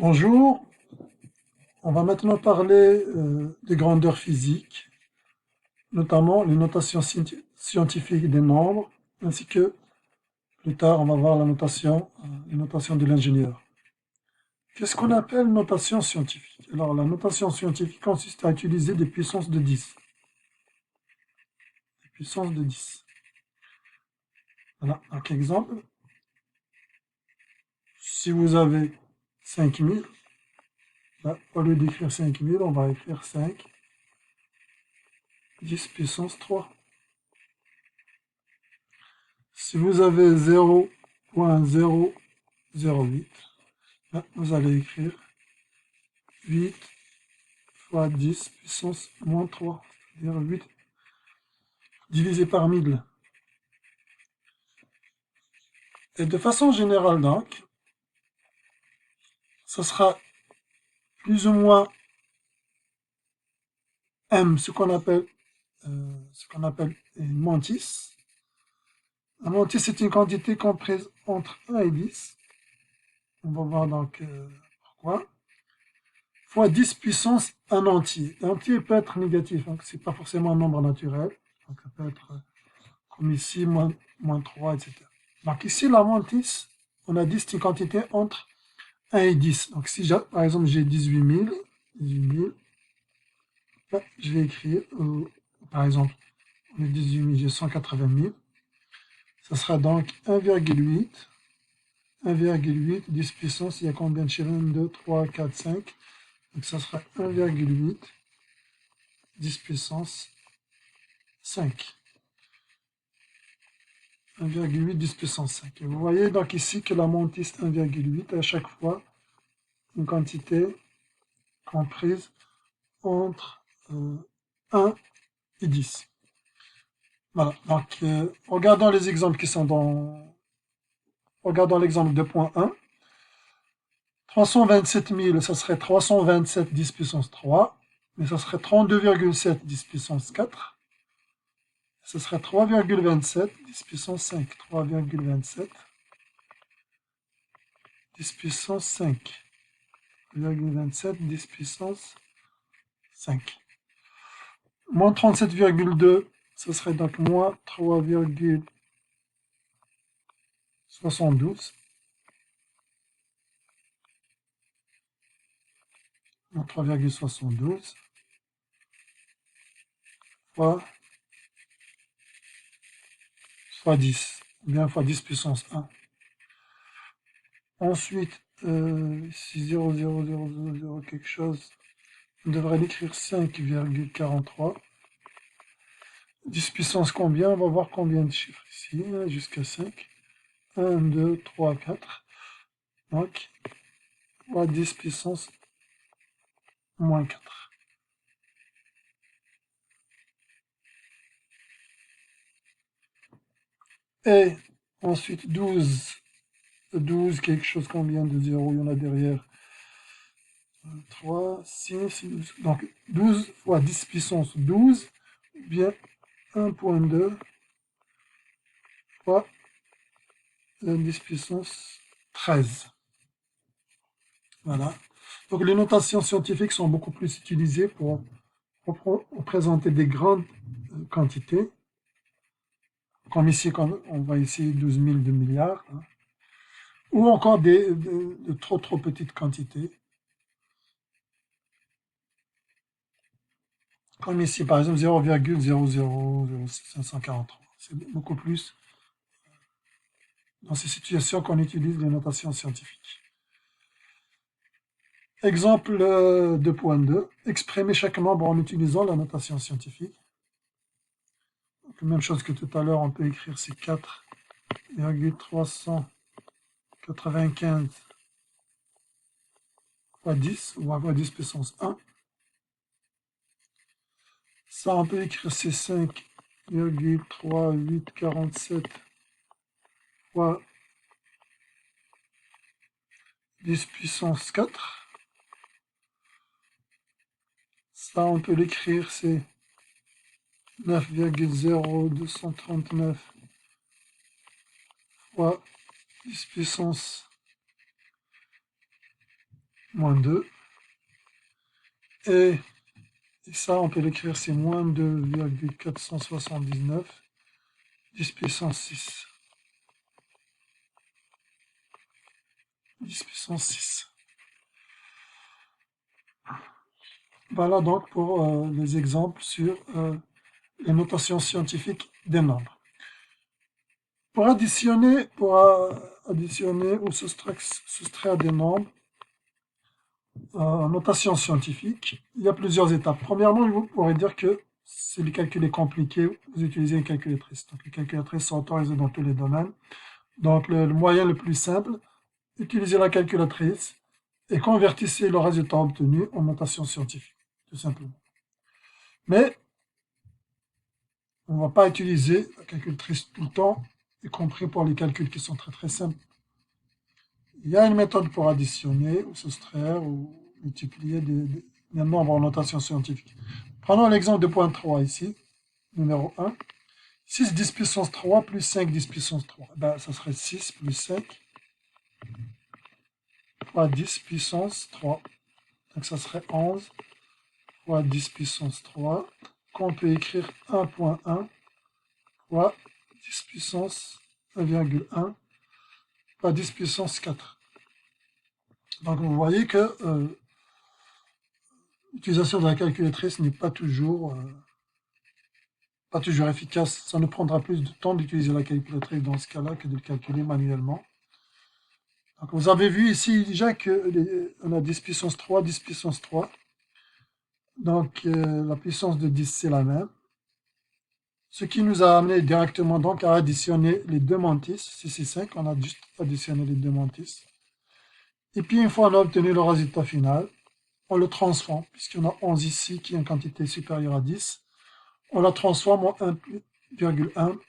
Bonjour, on va maintenant parler des grandeurs physiques, notamment les notations scientifiques des nombres, ainsi que plus tard on va voir les notations de l'ingénieur. Qu'est-ce qu'on appelle notation scientifique? Alors la notation scientifique consiste à utiliser des puissances de 10. Des puissances de 10. Voilà, donc exemple, si vous avez 5000, là, au lieu d'écrire 5000, on va écrire 5, 10 puissance 3. Si vous avez 0,008, là, vous allez écrire 8 fois 10 puissance moins 3, c'est-à-dire 8 divisé par 1000. Et de façon générale donc, ce sera plus ou moins M, ce qu'on appelle une mantis. La mantis c'est une quantité comprise entre 1 et 10. On va voir donc pourquoi. Fois 10 puissance 1 entier. Un entier peut être négatif, donc c'est pas forcément un nombre naturel. Donc ça peut être comme ici, moins 3, etc. Donc ici, la mantis, on a dit c'est une quantité entre 1 et 10. Donc si par exemple j'ai 18 000, là, je vais écrire, par exemple, on est 18 000, j'ai 180 000. Ça sera donc 1,8. 1,8, 10 puissance, il y a combien de chiffres? 1, 2, 3, 4, 5. Donc ça sera 1,8, 10 puissance 5. 1,8, 10 puissance 5. Et vous voyez donc ici que la mantis 1,8 à chaque fois une quantité comprise entre 1 et 10. Voilà, donc regardons les exemples qui sont dans... Regardons l'exemple 2.1. 327 000, ça serait 327 10 puissance 3, mais ça serait 32,7 10 puissance 4. Ce serait 3,27 10 puissance 5. 3,27 10 puissance 5. 3,27 10 puissance 5. Moins 37,2, ce serait donc moins 3,72. Moins 3,72 fois 10, ou bien fois 10 puissance 1. Ensuite, ici 0,0000 quelque chose, on devrait l'écrire 5,43. 10 puissance combien? On va voir combien de chiffres ici, jusqu'à 5. 1, 2, 3, 4. Donc, fois 10 puissance moins 4. Et ensuite 12, quelque chose, combien de 0 il y en a derrière? 3, 6, 12. Donc 12 fois 10 puissance 12, ou bien 1,2 fois 10 puissance 13. Voilà. Donc les notations scientifiques sont beaucoup plus utilisées pour représenter des grandes quantités, comme ici, on voit ici 12 000 de milliards, hein, ou encore de trop petites quantités, comme ici par exemple 0,0000543. C'est beaucoup plus dans ces situations qu'on utilise les notations scientifiques. Exemple 2.2, exprimer chaque nombre en utilisant la notation scientifique. Donc, même chose que tout à l'heure, on peut écrire c'est 4,395 fois 10, ou fois 10 puissance 1. Ça, on peut écrire c'est 5,3847 fois 10 puissance 4. Ça, on peut l'écrire c'est 9,0239 fois 10 puissance moins 2. Et ça, on peut l'écrire, c'est moins 2,479, 10 puissance 6. 10 puissance 6. Voilà donc pour les exemples sur les notations scientifiques des nombres. Pour additionner ou soustraire des nombres en notation scientifique, il y a plusieurs étapes. Premièrement, vous pourrez dire que si le calcul est compliqué, vous utilisez une calculatrice. Donc les calculatrices sont autorisées dans tous les domaines. Donc le moyen le plus simple, utilisez la calculatrice et convertissez le résultat obtenu en notation scientifique, tout simplement. Mais on ne va pas utiliser la calculatrice tout le temps, y compris pour les calculs qui sont très très simples. Il y a une méthode pour additionner ou soustraire ou multiplier des nombres en notation scientifique. Prenons l'exemple de point 3 ici, numéro 1. 6 10 puissance 3 plus 5 10 puissance 3. Ben, ça serait 6 plus 5 fois 10 puissance 3. Donc ça serait 11 fois 10 puissance 3, qu'on peut écrire 1.1 fois 10 puissance 1,1 fois 10 puissance 4. Donc vous voyez que l'utilisation de la calculatrice n'est pas toujours efficace. Ça nous prendra plus de temps d'utiliser la calculatrice dans ce cas-là que de le calculer manuellement. Donc vous avez vu ici déjà qu'on a 10 puissance 3, 10 puissance 3. Donc la puissance de 10 c'est la même. Ce qui nous a amené directement donc à additionner les deux mantis, 6 et 5, on a juste additionné les deux mantis. Et puis une fois on a obtenu le résultat final, on le transforme, puisqu'on a 11 ici qui est une quantité supérieure à 10, on la transforme en 1,1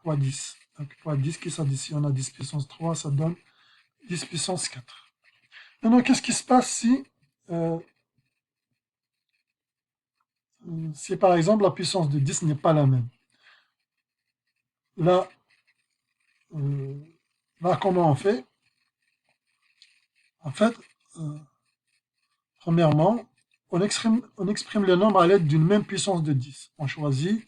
fois 10. Donc fois 10 qui s'additionne à 10 puissance 3, ça donne 10 puissance 4. Maintenant, qu'est-ce qui se passe si par exemple la puissance de 10 n'est pas la même? Là, comment on fait? En fait, premièrement, on exprime le nombre à l'aide d'une même puissance de 10. On choisit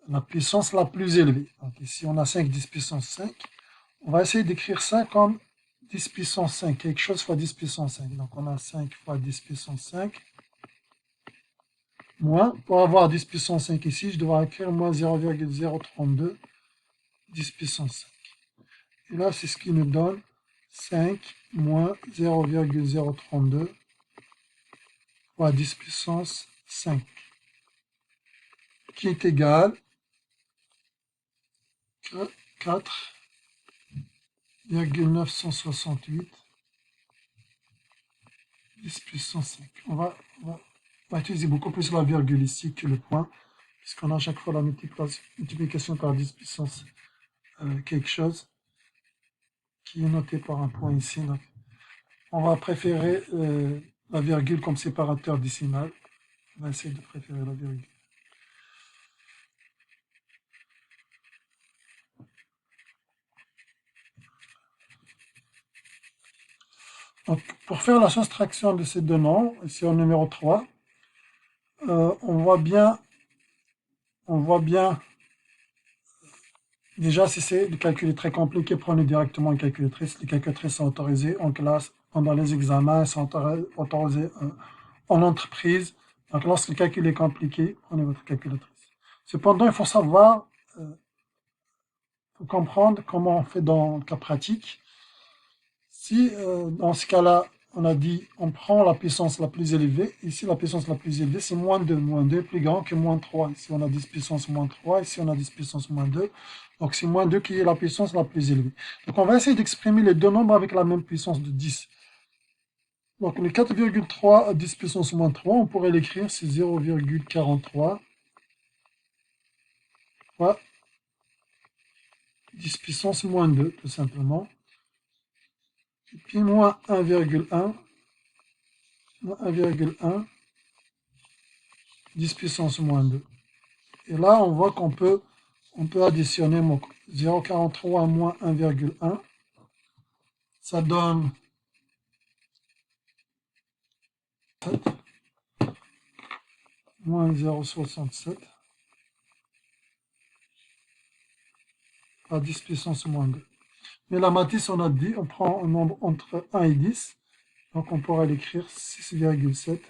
la puissance la plus élevée. Donc ici, on a 5 10 puissance 5. On va essayer d'écrire ça comme 10 puissance 5, quelque chose fois 10 puissance 5. Donc on a 5 fois 10 puissance 5. Moins, pour avoir 10 puissance 5 ici, je devrais écrire moins 0,032 10 puissance 5. Et là, c'est ce qui nous donne 5 moins 0,032 fois 10 puissance 5, qui est égal à 4,968 10 puissance 5. On va utiliser beaucoup plus la virgule ici que le point, puisqu'on a à chaque fois la multiplication par 10 puissance quelque chose, qui est noté par un point ici. Donc, on va préférer la virgule comme séparateur décimal. On va essayer de préférer la virgule. Donc, pour faire la soustraction de ces deux nombres, ici au numéro 3, on voit bien, déjà si le calcul est très compliqué, prenez directement une calculatrice. Les calculatrices sont autorisées en classe, pendant les examens, elles sont autorisées en entreprise. Donc lorsque le calcul est compliqué, prenez votre calculatrice. Cependant, il faut savoir, faut comprendre comment on fait dans le cas pratique. Si dans ce cas-là, on a dit, on prend la puissance la plus élevée, ici la puissance la plus élevée, c'est moins 2. Moins 2 est plus grand que moins 3. Ici on a 10 puissance moins 3, ici on a 10 puissance moins 2. Donc c'est moins 2 qui est la puissance la plus élevée. Donc on va essayer d'exprimer les deux nombres avec la même puissance de 10. Donc le 4,3 à 10 puissance moins 3, on pourrait l'écrire, c'est 0,43 fois 10 puissance moins 2, tout simplement. Et puis moins 1,1, 10 puissance moins 2. Et là, on voit qu'on peut additionner 0,43 moins 1,1. Ça donne moins 0,67 à 10 puissance moins 2. Mais la matrice, on a dit, on prend un nombre entre 1 et 10, donc on pourra l'écrire 6,7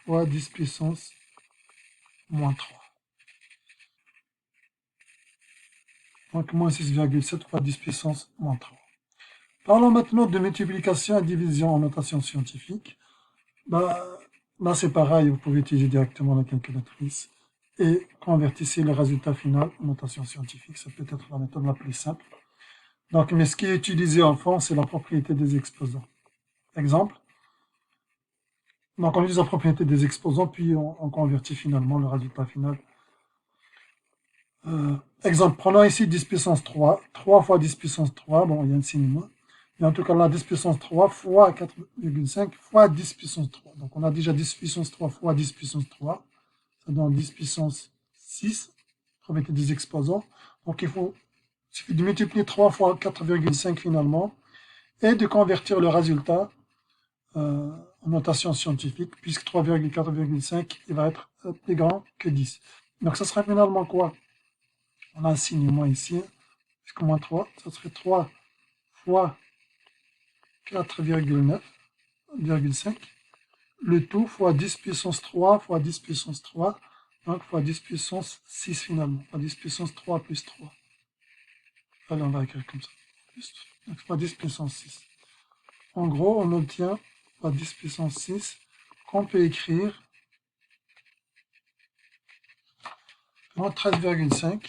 fois 10 puissance moins 3. Donc moins 6,7 fois 10 puissance moins 3. Parlons maintenant de multiplication et division en notation scientifique. Là, c'est pareil, vous pouvez utiliser directement la calculatrice et convertissez le résultat final en notation scientifique. Ça peut être la méthode la plus simple. Donc, mais ce qui est utilisé en fond, c'est la propriété des exposants. Exemple. Donc, on utilise la propriété des exposants, puis on convertit finalement le résultat final. Exemple, prenons ici 10 puissance 3. 3 fois 10 puissance 3, bon, il y a un signe moins. Mais en tout cas, là, 10 puissance 3 fois 4,5 fois 10 puissance 3. Donc, on a déjà 10 puissance 3 fois 10 puissance 3. Ça donne 10 puissance 6. Propriété des exposants. Donc, il suffit de multiplier 3 fois 4,5 finalement et de convertir le résultat en notation scientifique, puisque 3,4,5 il va être plus grand que 10. Donc, ça sera finalement quoi? On a un signe moins ici, puisque moins 3, ça serait 3 fois 4,9,5, le tout fois 10 puissance 3 fois 10 puissance 3, donc fois 10 puissance 6 finalement, fois 10 puissance 3 plus 3. Allez, on va écrire comme ça. Donc fois 10 puissance 6. En gros, on obtient fois 10 puissance 6 qu'on peut écrire moins 13,5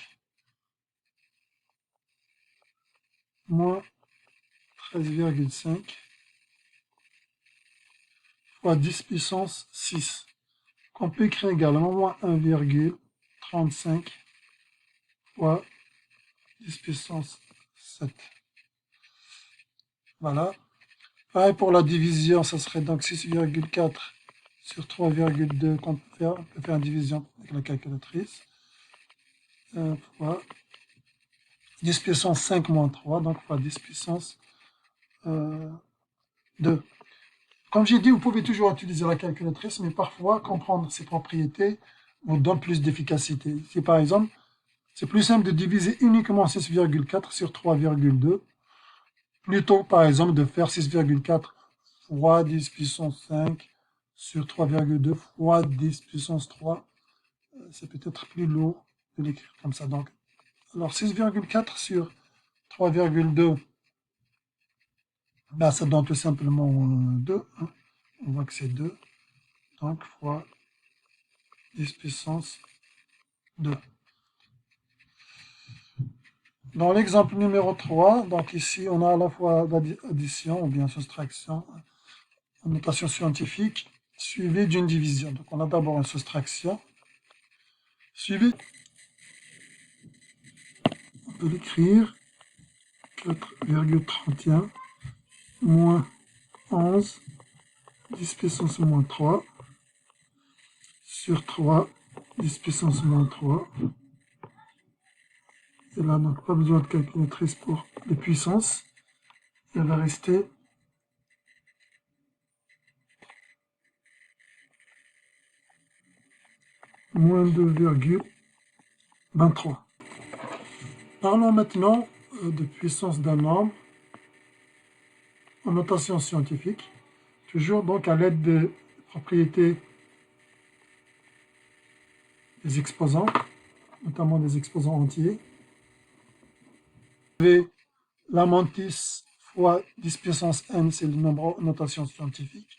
moins 13,5 fois 10 puissance 6. Qu'on peut écrire également moins 1,35 fois 10 puissance 7. Voilà. Pareil pour la division, ça serait donc 6,4 sur 3,2 qu'on peut faire. On peut faire une division avec la calculatrice. Fois 10 puissance 5 moins 3, donc fois 10 puissance 2. Comme j'ai dit, vous pouvez toujours utiliser la calculatrice, mais parfois, comprendre ses propriétés vous donne plus d'efficacité. Si par exemple, c'est plus simple de diviser uniquement 6,4 sur 3,2, plutôt par exemple de faire 6,4 fois 10 puissance 5 sur 3,2 fois 10 puissance 3. C'est peut-être plus lourd de l'écrire comme ça. Donc, alors 6,4 sur 3,2, ben, ça donne tout simplement 2. Hein. On voit que c'est 2. Donc, fois 10 puissance 2. Dans l'exemple numéro 3, donc ici, on a à la fois l'addition ou bien soustraction en notation scientifique, suivie d'une division. Donc, on a d'abord une soustraction, suivie, on peut l'écrire, 4,31 moins 11, 10 puissance moins 3, sur 3, 10 puissance moins 3. Et là, donc, pas besoin de calculatrice pour les puissances. Il va rester moins 2,23. Parlons maintenant de puissance d'un nombre en notation scientifique, toujours donc à l'aide des propriétés des exposants, notamment des exposants entiers. La mantis fois 10 puissance n, c'est le nombre en notation scientifique.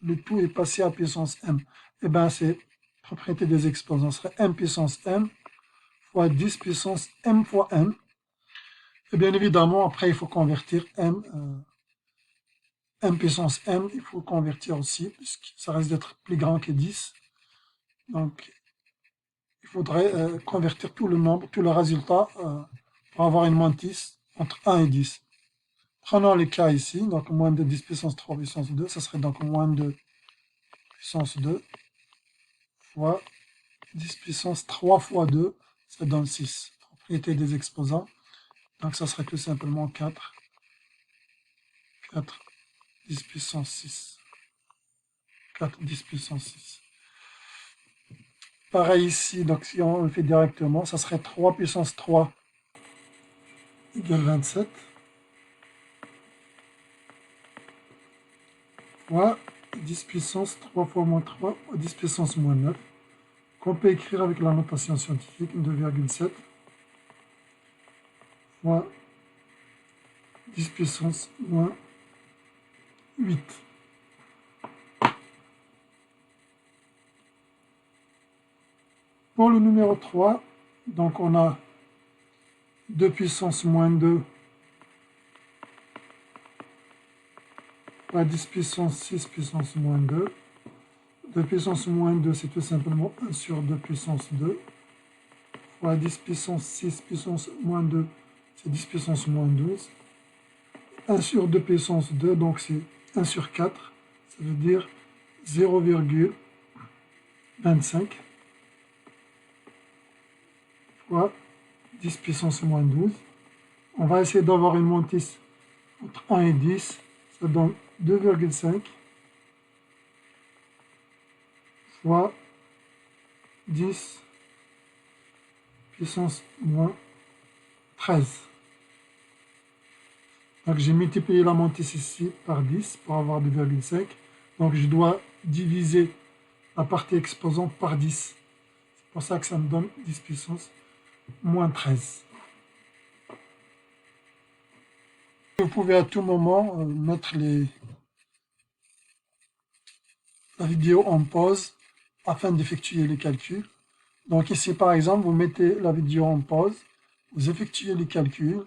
Le tout est passé à puissance m. Et bien, c'est propriété des exposants serait m puissance m fois 10 puissance m fois m. Et bien évidemment, après, il faut convertir m puissance m, il faut convertir aussi, puisque ça risque d'être plus grand que 10. Donc, il faudrait convertir tout le nombre, tout le résultat pour avoir une mantis entre 1 et 10. Prenons le cas ici, donc moins de 10 puissance 3 puissance 2, ça serait donc moins de puissance 2 fois 10 puissance 3 fois 2, ça donne 6. Propriété des exposants, donc ça serait tout simplement 4 10 puissance 6. 4 10 puissance 6. Pareil ici, donc si on le fait directement, ça serait 3 puissance 3 égale 27. Fois 10 puissance 3 fois moins 3 fois 10 puissance moins 9. Qu'on peut écrire avec la notation scientifique 2,7 fois 10 puissance moins 8. Pour le numéro 3, donc on a 2 puissance moins 2 fois 10 puissance 6 puissance moins 2. 2 puissance moins 2, c'est tout simplement 1 sur 2 puissance 2. Fois 10 puissance 6 puissance moins 2, c'est 10 puissance moins 12. 1 sur 2 puissance 2, donc c'est 1 sur 4. Ça veut dire 0,25 fois 10 puissance moins 12. On va essayer d'avoir une mantis entre 1 et 10. Ça donne 2,5 fois 10 puissance moins 13. Donc j'ai multiplié la mantis ici par 10 pour avoir 2,5. Donc je dois diviser la partie exposante par 10. C'est pour ça que ça me donne 10 puissance moins 13. Vous pouvez à tout moment mettre la vidéo en pause afin d'effectuer les calculs. Donc ici par exemple, vous mettez la vidéo en pause, vous effectuez les calculs,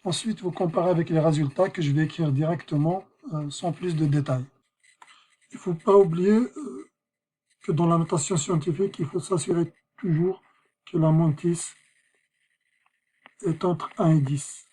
ensuite vous comparez avec les résultats que je vais écrire directement sans plus de détails. Il ne faut pas oublier que dans la notation scientifique, il faut s'assurer toujours que la mantis est entre 1 et 10.